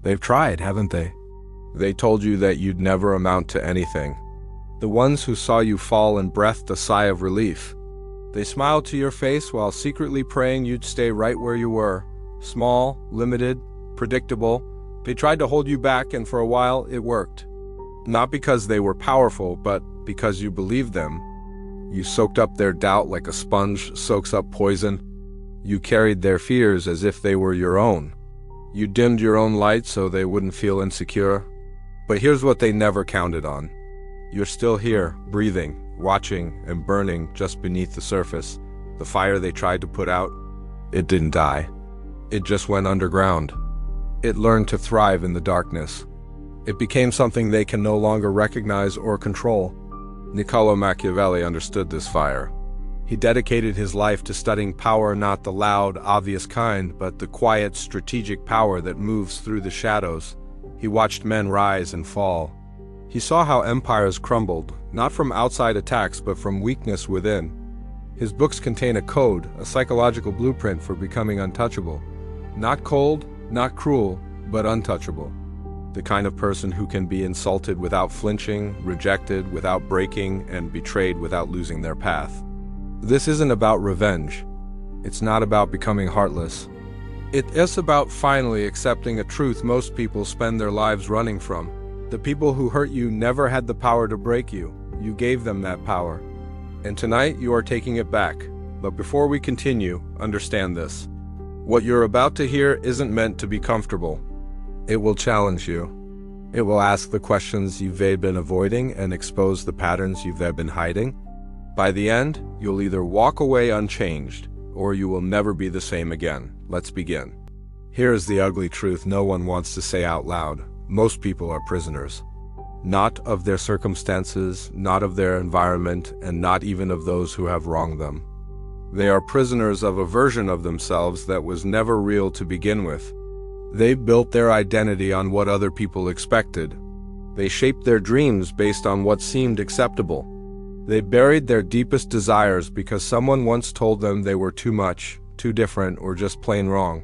They've tried, haven't they? They told you that you'd never amount to anything. The ones who saw you fall and breathed a sigh of relief. They smiled to your face while secretly praying you'd stay right where you were. Small, limited, predictable. They tried to hold you back, and for a while it worked. Not because they were powerful, but because you believed them. You soaked up their doubt like a sponge soaks up poison. You carried their fears as if they were your own. You dimmed your own light so they wouldn't feel insecure. But here's what they never counted on. You're still here, breathing, watching, and burning just beneath the surface. The fire they tried to put out, it didn't die. It just went underground. It learned to thrive in the darkness. It became something they can no longer recognize or control. Niccolò Machiavelli understood this fire. He dedicated his life to studying power, not the loud, obvious kind, but the quiet, strategic power that moves through the shadows. He watched men rise and fall. He saw how empires crumbled, not from outside attacks, but from weakness within. His books contain a code, a psychological blueprint for becoming untouchable. Not cold, not cruel, but untouchable. The kind of person who can be insulted without flinching, rejected without breaking, and betrayed without losing their path. This isn't about revenge. It's not about becoming heartless. It is about finally accepting a truth most people spend their lives running from. The people who hurt you never had the power to break you. You gave them that power. And tonight you are taking it back. But before we continue, understand this. What you're about to hear isn't meant to be comfortable. It will challenge you. It will ask the questions you've been avoiding and expose the patterns you've been hiding. By the end, you'll either walk away unchanged, or you will never be the same again. Let's begin. Here's the ugly truth no one wants to say out loud. Most people are prisoners. Not of their circumstances, not of their environment, and not even of those who have wronged them. They are prisoners of a version of themselves that was never real to begin with. They built their identity on what other people expected. They shaped their dreams based on what seemed acceptable. They buried their deepest desires because someone once told them they were too much, too different, or just plain wrong.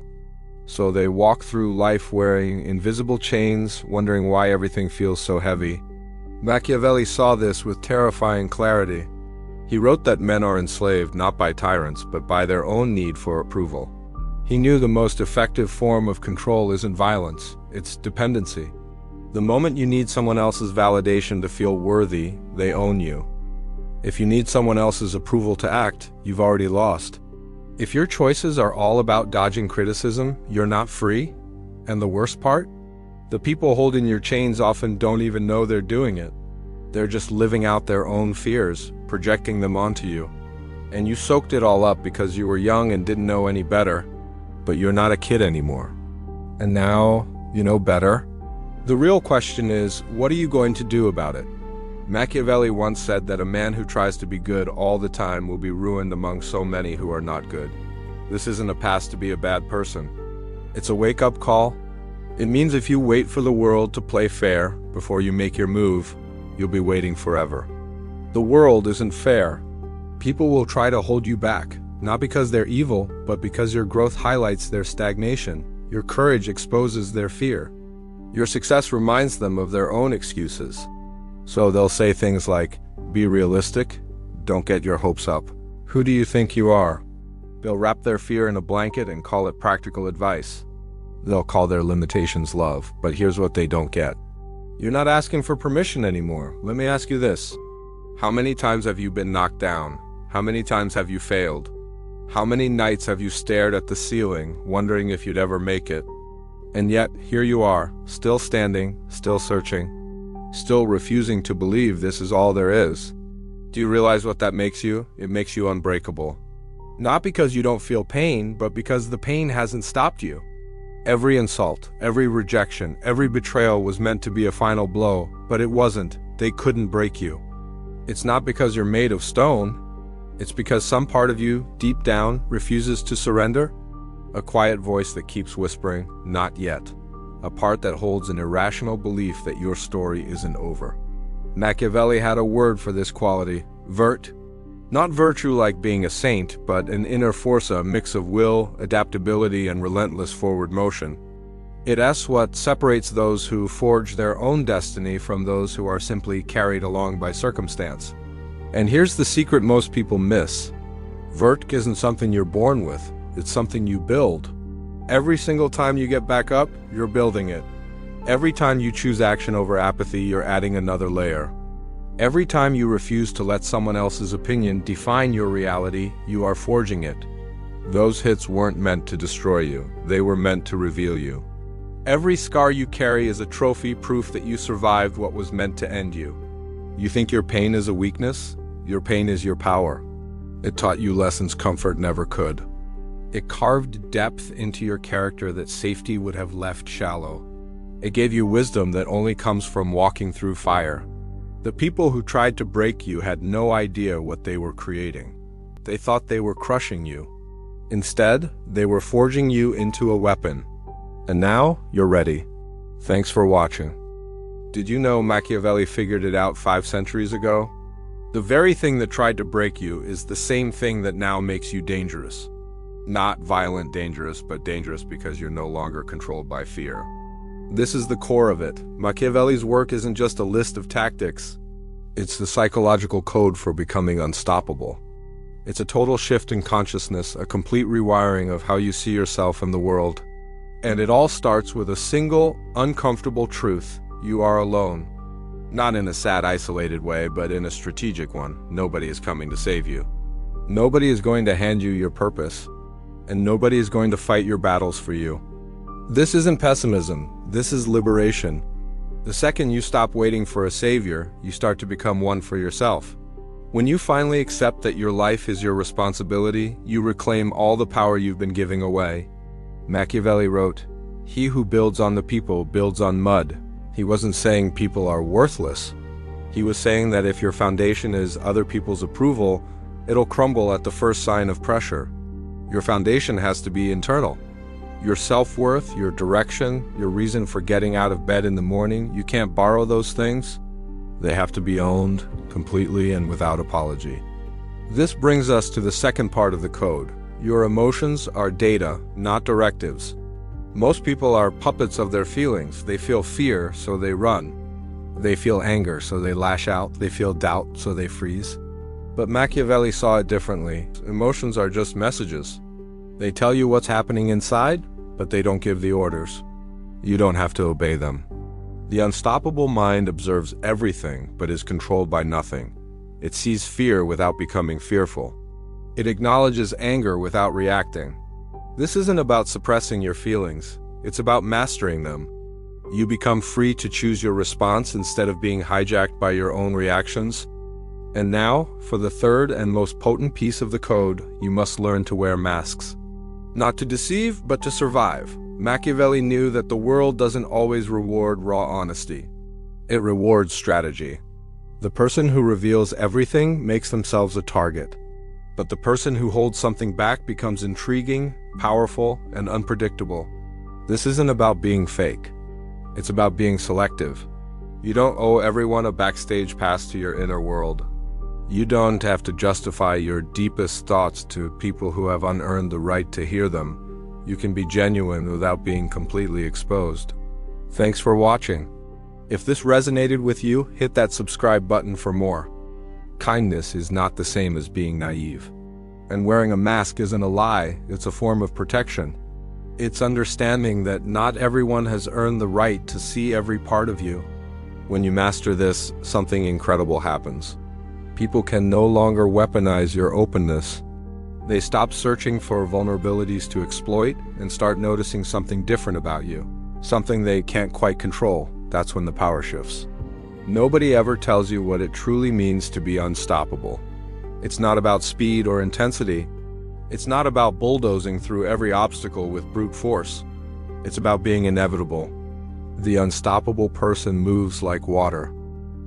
So they walk through life wearing invisible chains, wondering why everything feels so heavy. Machiavelli saw this with terrifying clarity. He wrote that men are enslaved not by tyrants, but by their own need for approval. He knew the most effective form of control isn't violence, it's dependency. The moment you need someone else's validation to feel worthy, they own you. If you need someone else's approval to act, you've already lost. If your choices are all about dodging criticism, you're not free. And the worst part? The people holding your chains often don't even know they're doing it. They're just living out their own fears, projecting them onto you. And you soaked it all up because you were young and didn't know any better. But you're not a kid anymore. And now, you know better. The real question is, what are you going to do about it? Machiavelli once said that a man who tries to be good all the time will be ruined among so many who are not good. This isn't a pass to be a bad person. It's a wake-up call. It means if you wait for the world to play fair before you make your move, you'll be waiting forever. The world isn't fair. People will try to hold you back, not because they're evil, but because your growth highlights their stagnation. Your courage exposes their fear. Your success reminds them of their own excuses. So they'll say things like, be realistic, don't get your hopes up. Who do you think you are? They'll wrap their fear in a blanket and call it practical advice. They'll call their limitations love, but here's what they don't get. You're not asking for permission anymore. Let me ask you this. How many times have you been knocked down? How many times have you failed? How many nights have you stared at the ceiling, wondering if you'd ever make it? And yet, here you are, still standing, still searching, still refusing to believe this is all there is. Do you realize what that makes you? It makes you unbreakable. Not because you don't feel pain, but because the pain hasn't stopped you. Every insult, every rejection, every betrayal was meant to be a final blow, but it wasn't. They couldn't break you. It's not because you're made of stone. It's because some part of you, deep down, refuses to surrender. A quiet voice that keeps whispering, not yet. A part that holds an irrational belief that your story isn't over. Machiavelli had a word for this quality, vert. Not virtue like being a saint, but an inner force, a mix of will, adaptability, and relentless forward motion. It's what separates those who forge their own destiny from those who are simply carried along by circumstance. And here's the secret most people miss. Vert isn't something you're born with, it's something you build. Every single time you get back up, you're building it. Every time you choose action over apathy, you're adding another layer. Every time you refuse to let someone else's opinion define your reality, you are forging it. Those hits weren't meant to destroy you, they were meant to reveal you. Every scar you carry is a trophy, proof that you survived what was meant to end you. You think your pain is a weakness? Your pain is your power. It taught you lessons comfort never could. It carved depth into your character that safety would have left shallow. It gave you wisdom that only comes from walking through fire. The people who tried to break you had no idea what they were creating. They thought they were crushing you. Instead, they were forging you into a weapon. And now, you're ready. Thanks for watching. Did you know Machiavelli figured it out 5 centuries ago? The very thing that tried to break you is the same thing that now makes you dangerous. Not violent dangerous, but dangerous because you're no longer controlled by fear. This is the core of it. Machiavelli's work isn't just a list of tactics. It's the psychological code for becoming unstoppable. It's a total shift in consciousness, a complete rewiring of how you see yourself and the world. And it all starts with a single, uncomfortable truth. You are alone. Not in a sad, isolated way, but in a strategic one. Nobody is coming to save you. Nobody is going to hand you your purpose. And nobody is going to fight your battles for you. This isn't pessimism. This is liberation. The second you stop waiting for a savior, you start to become one for yourself. When you finally accept that your life is your responsibility, you reclaim all the power you've been giving away. Machiavelli wrote, "He who builds on the people builds on mud." He wasn't saying people are worthless. He was saying that if your foundation is other people's approval, it'll crumble at the first sign of pressure. Your foundation has to be internal. Your self-worth, your direction, your reason for getting out of bed in the morning, you can't borrow those things. They have to be owned completely and without apology. This brings us to the second part of the code. Your emotions are data, not directives. Most people are puppets of their feelings. They feel fear, so they run. They feel anger, so they lash out. They feel doubt, so they freeze. But Machiavelli saw it differently. Emotions are just messages. They tell you what's happening inside, but they don't give the orders. You don't have to obey them. The unstoppable mind observes everything, but is controlled by nothing. It sees fear without becoming fearful. It acknowledges anger without reacting. This isn't about suppressing your feelings. It's about mastering them. You become free to choose your response instead of being hijacked by your own reactions. And now, for the third and most potent piece of the code, you must learn to wear masks. Not to deceive, but to survive. Machiavelli knew that the world doesn't always reward raw honesty. It rewards strategy. The person who reveals everything makes themselves a target. But the person who holds something back becomes intriguing, powerful, and unpredictable. This isn't about being fake. It's about being selective. You don't owe everyone a backstage pass to your inner world. You don't have to justify your deepest thoughts to people who have unearned the right to hear them. You can be genuine without being completely exposed. Thanks for watching. If this resonated with you, hit that subscribe button for more. Kindness is not the same as being naive. And wearing a mask isn't a lie, it's a form of protection. It's understanding that not everyone has earned the right to see every part of you. When you master this, something incredible happens. People can no longer weaponize your openness. They stop searching for vulnerabilities to exploit and start noticing something different about you. Something they can't quite control. That's when the power shifts. Nobody ever tells you what it truly means to be unstoppable. It's not about speed or intensity. It's not about bulldozing through every obstacle with brute force. It's about being inevitable. The unstoppable person moves like water.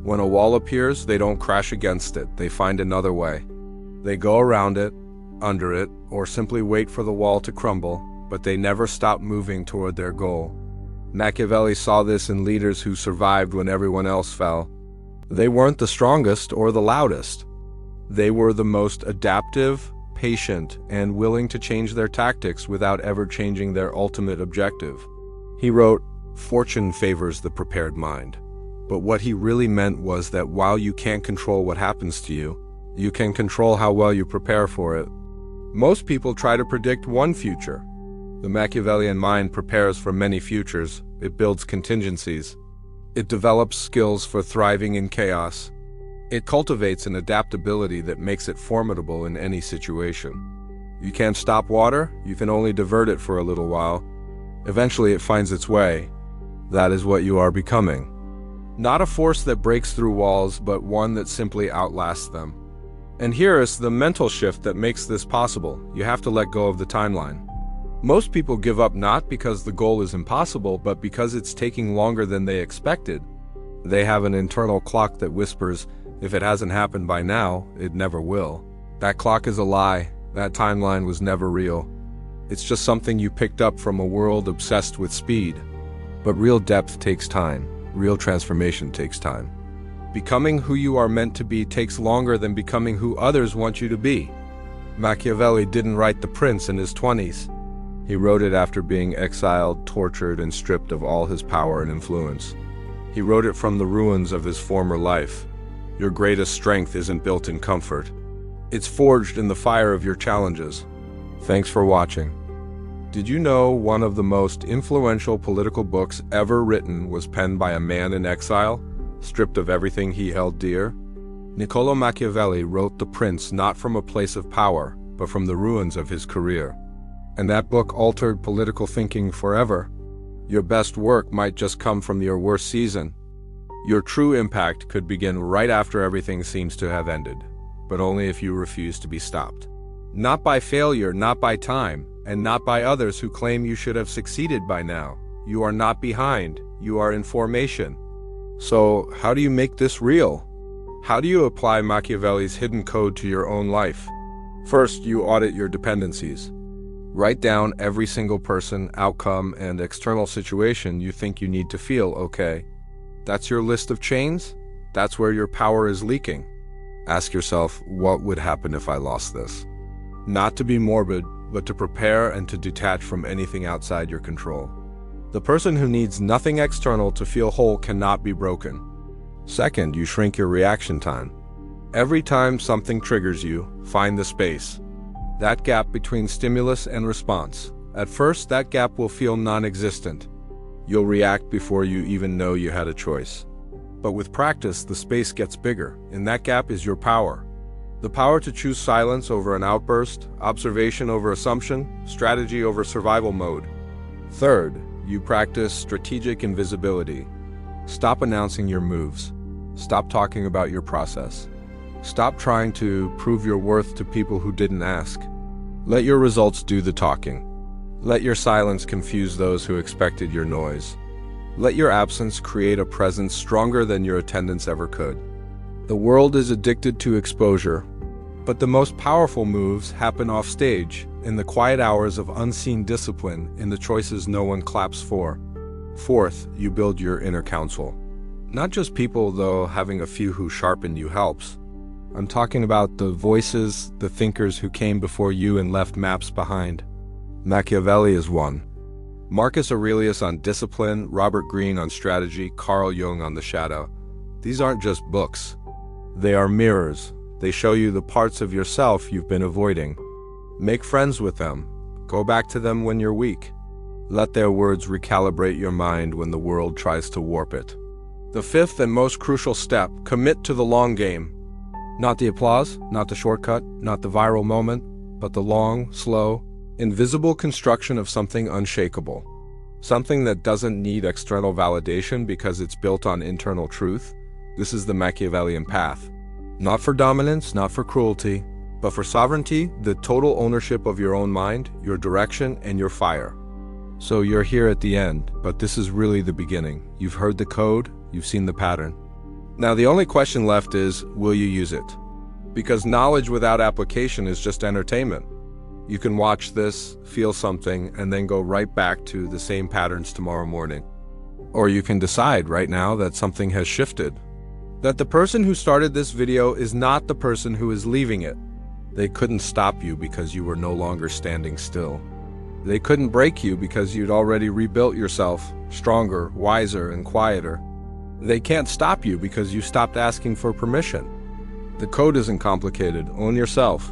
When a wall appears, they don't crash against it. They find another way. They go around it, under it, or simply wait for the wall to crumble, but they never stop moving toward their goal. Machiavelli saw this in leaders who survived when everyone else fell. They weren't the strongest or the loudest. They were the most adaptive, patient, and willing to change their tactics without ever changing their ultimate objective. He wrote, "Fortune favors the prepared mind." But what he really meant was that while you can't control what happens to you, you can control how well you prepare for it. Most people try to predict one future. The Machiavellian mind prepares for many futures. It builds contingencies. It develops skills for thriving in chaos. It cultivates an adaptability that makes it formidable in any situation. You can't stop water, you can only divert it for a little while. Eventually it finds its way. That is what you are becoming. Not a force that breaks through walls, but one that simply outlasts them. And here is the mental shift that makes this possible. You have to let go of the timeline. Most people give up not because the goal is impossible, but because it's taking longer than they expected. They have an internal clock that whispers, if it hasn't happened by now, it never will. That clock is a lie. That timeline was never real. It's just something you picked up from a world obsessed with speed. But real depth takes time. Real transformation takes time. Becoming who you are meant to be takes longer than becoming who others want you to be. Machiavelli didn't write The Prince in his 20s. He wrote it after being exiled, tortured, and stripped of all his power and influence. He wrote it from the ruins of his former life. Your greatest strength isn't built in comfort. It's forged in the fire of your challenges. Thanks for watching. Did you know one of the most influential political books ever written was penned by a man in exile, stripped of everything he held dear? Niccolò Machiavelli wrote The Prince not from a place of power, but from the ruins of his career. And that book altered political thinking forever. Your best work might just come from your worst season. Your true impact could begin right after everything seems to have ended, but only if you refuse to be stopped. Not by failure, not by time, and not by others who claim you should have succeeded by now. You are not behind, you are in formation. So, how do you make this real? How do you apply Machiavelli's hidden code to your own life? First, you audit your dependencies. Write down every single person, outcome, and external situation you think you need to feel okay. That's your list of chains? That's where your power is leaking. Ask yourself, what would happen if I lost this? Not to be morbid, but to prepare and to detach from anything outside your control. The person who needs nothing external to feel whole cannot be broken. Second, you shrink your reaction time. Every time something triggers you, find the space. That gap between stimulus and response. At first, that gap will feel non-existent. You'll react before you even know you had a choice. But with practice, the space gets bigger. In that gap is your power. The power to choose silence over an outburst, observation over assumption, strategy over survival mode. Third, you practice strategic invisibility. Stop announcing your moves. Stop talking about your process. Stop trying to prove your worth to people who didn't ask. Let your results do the talking. Let your silence confuse those who expected your noise. Let your absence create a presence stronger than your attendance ever could. The world is addicted to exposure, but the most powerful moves happen off stage, in the quiet hours of unseen discipline, in the choices no one claps for. Fourth, you build your inner council. Not just people, though having a few who sharpen you helps. I'm talking about the voices, the thinkers who came before you and left maps behind. Machiavelli is one. Marcus Aurelius on discipline, Robert Greene on strategy, Carl Jung on the shadow. These aren't just books. They are mirrors. They show you the parts of yourself you've been avoiding. Make friends with them. Go back to them when you're weak. Let their words recalibrate your mind when the world tries to warp it. The fifth and most crucial step, commit to the long game. Not the applause, not the shortcut, not the viral moment, but the long, slow, invisible construction of something unshakable. Something that doesn't need external validation because it's built on internal truth. This is the Machiavellian path. Not for dominance, not for cruelty, but for sovereignty, the total ownership of your own mind, your direction, and your fire. So you're here at the end, but this is really the beginning. You've heard the code, you've seen the pattern. Now the only question left is, will you use it? Because knowledge without application is just entertainment. You can watch this, feel something, and then go right back to the same patterns tomorrow morning. Or you can decide right now that something has shifted. That the person who started this video is not the person who is leaving it. They couldn't stop you because you were no longer standing still. They couldn't break you because you'd already rebuilt yourself, stronger, wiser, and quieter. They can't stop you because you stopped asking for permission. The code isn't complicated. Own yourself.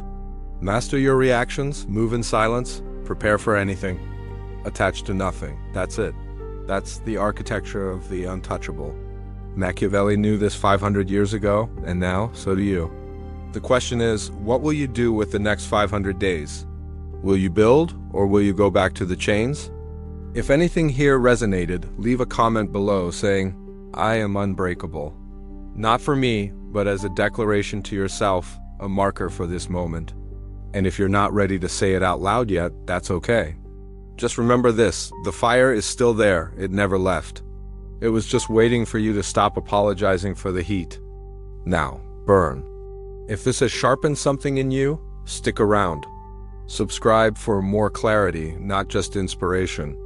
Master your reactions, move in silence, prepare for anything. Attach to nothing. That's it. That's the architecture of the untouchable. Machiavelli knew this 500 years ago, and now, so do you. The question is, what will you do with the next 500 days? Will you build, or will you go back to the chains? If anything here resonated, leave a comment below saying, I am unbreakable. Not for me, but as a declaration to yourself, a marker for this moment. And if you're not ready to say it out loud yet, that's okay. Just remember this, the fire is still there, it never left. It was just waiting for you to stop apologizing for the heat. Now, burn. If this has sharpened something in you, stick around. Subscribe for more clarity, not just inspiration.